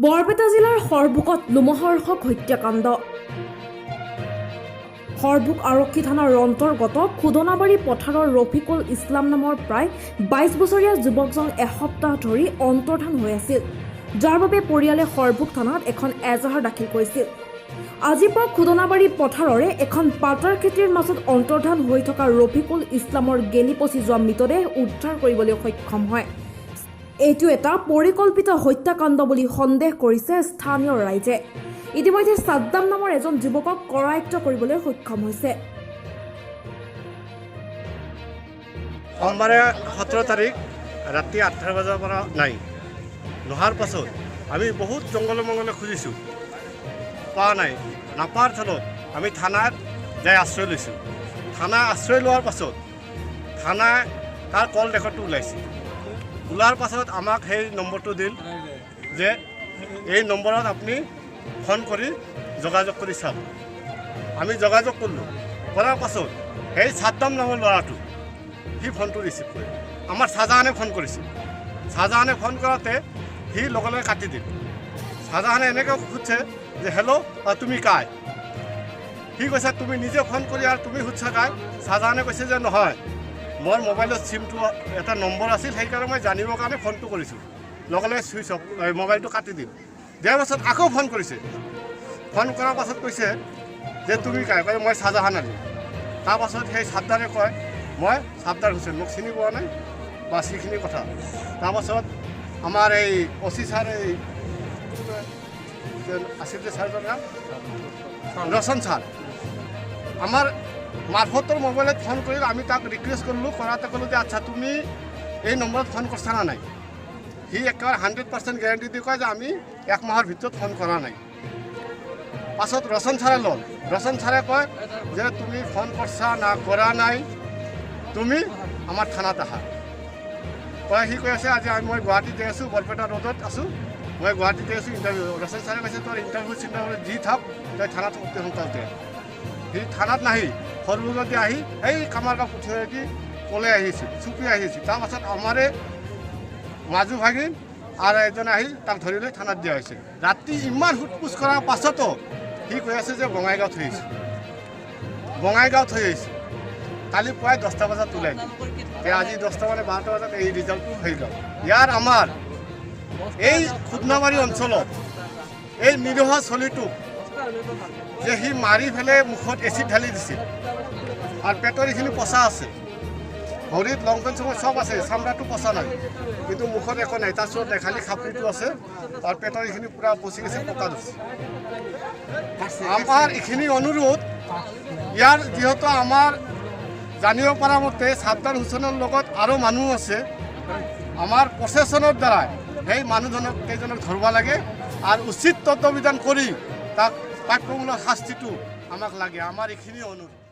বৰপেটা জিলাৰ সৰভোগত লোমহৰ্ষক হত্যাকাণ্ড। সৰভোগ আৰক্ষী থানাৰ অন্তৰ্গত খুদনাবাৰী পথাৰৰ ৰফিকুল ইছলাম নামৰ প্ৰায় 22 বছৰীয়া যুৱকজন এসপ্তাহ ধৰি অন্তৰ্ধান হৈ আছিল, যাৰ বাবে পৰিয়ালে সৰভোগ থানাত এখন এজাহাৰ দাখিল কৰিছিল। আজিৰ পৰা খুদনাবাৰী পথাৰৰে এখন পাটাৰ খেতিৰ মাজত অন্তৰ্ধান হৈ থকা ৰফিকুল ইছলামৰ গেলি পচি যোৱা মৃতদেহ উদ্ধাৰ কৰিবলৈ সক্ষম হয়। এইটো এটা পৰিকল্পিত হত্যাকাণ্ড বুলি সন্দেহ কৰিছে স্থানীয় ৰাইজে। ইতিমধ্যে সাদ্দাম নামৰ এজন যুৱকক কৰায়ত্ব কৰিবলৈ সক্ষম হৈছে। সোমবাৰে 17 তাৰিখ ৰাতি 8 বজাৰ পৰা নাই নোহাৰ পাছত আমি বহুত জংগলে মংগলে খুজিছোঁ, পোৱা নাই। নাপাৰ থলত আমি থানাত যাই আশ্ৰয় লৈছোঁ। থানা আশ্ৰয় লোৱাৰ পাছত থানাই তাৰ কল ৰেকৰ্ডটো ওলাইছে। ওলাৰ পাছত আমাক সেই নম্বৰটো দিল যে এই নম্বৰত আপুনি ফোন কৰি যোগাযোগ কৰি চাওক। আমি যোগাযোগ কৰিলোঁ। কৰাৰ পাছত সেই সাদ্দাম নামৰ ল'ৰাটো সি ফোনটো ৰিচিভ কৰে। আমাৰ শাহজাহানে ফোন কৰিছিল। শাহজাহানে ফোন কৰোঁতে সি লগে লগে কাটি দিল। শাহজাহানে এনেকৈ সুধিছে যে হেল্ল' তুমি কাই? সি কৈছে তুমি নিজে ফোন কৰি আৰু তুমি সুধছা কাই? শাহজাহানে কৈছে যে নহয়, মোৰ মোবাইলত চিমটো এটা নম্বৰ আছিল, সেইকাৰণে মই জানিবৰ কাৰণে ফোনটো কৰিছোঁ। লগে লগে চুইচ অফ মোবাইলটো কাটি দিম। দিয়াৰ পাছত আকৌ ফোন কৰিছে। ফোন কৰাৰ পাছত কৈছে যে তুমি কাই? কয় মই শাহজাহান আলি। তাৰপাছত সেই সাদ্দাৰে কয় মই সাদ্দাৰ হুছেইন, মোক চিনি পোৱা নাই বা সেইখিনি কথা। তাৰপাছত আমাৰ এই অচি ছাৰ এই আছিল যে ছাৰজনৰ নাম ৰচন ছাৰ, আমাৰ মাৰফতৰ মোবাইলত ফোন কৰিল। আমি তাক ৰিকুৱেষ্ট কৰিলোঁ। কৰাতে ক'লোঁ যে আচ্ছা তুমি এই নম্বৰত ফোন কৰিছা না নাই? সি একেবাৰে 100% গেৰাণ্টি দি কয় যে আমি 1 মাহৰ ভিতৰত ফোন কৰা নাই। পাছত ৰচন ছাৰে ল'ল। ৰচন ছাৰে কয় যে তুমি ফোন কৰিছা না কৰা নাই, তুমি আমাৰ থানাত আহা। কয় সি কৈ আছে আজি মই গুৱাহাটীতে আছোঁ, বৰপেটা ৰোডত আছোঁ, মই গুৱাহাটীতে আছোঁ ইণ্টাৰভিউ। ৰচন ছাৰে কৈছে তোৰ ইণ্টাৰভিউ চিণ্টাৰভিউ যি থাক তই থানাত অতি সোনকালতে। সি থানাত নাহি সৰভোগতে আহি এই কামাৰগাঁও পুথিয়েদি পলাই আহিছিল, চুপি আহিছিল। তাৰপাছত আমাৰে মাজু ভাগিন আৰু এজনে আহি তাক ধৰি লৈ থানাত দিয়া হৈছিল। ৰাতি ইমান সোধপোছ কৰাৰ পাছতো সি কৈ আছে যে বঙাইগাঁৱত থৈ আহিছোঁ, বঙাইগাঁৱত থৈ আহিছোঁ। কালি প্ৰায় 10টা বজাত ওলাই দিল। আজি 10টা মানে 12টা বজাত এই ৰিজাল্টটো হৈ গ'ল। ইয়াৰ আমাৰ এই খুদনাবাৰী অঞ্চলত এই নিৰীহ চলিটোক যে সি মাৰি পেলাই মুখত এচিড ঢালি দিছিল আৰু পেটৰ এইখিনি পচা আছে, ভৰিত লং পেণ্ট চং চব আছে, চামৰাটো পচা নাই, কিন্তু মুখত একো নাই। তাৰ ওচৰত খালি খাপৰিটো আছে আৰু পেটৰ এইখিনি পূৰা পচি গৈছে, পকা দিছে। আমাৰ এইখিনি অনুৰোধ, ইয়াৰ যিহেতু আমাৰ জানিব পৰা মতে সাদ্দাম হুছেইনৰ লগত আৰু মানুহ আছে, আমাৰ প্ৰশাসনৰ দ্বাৰা সেই মানুহজনক কেইজনক ধৰিব লাগে আৰু উচিত তত্ত্বাৱধান কৰি তাক প্ৰাপ্যমূলক শাস্তিটো আমাক লাগে। আমাৰ এইখিনি অনুৰোধ।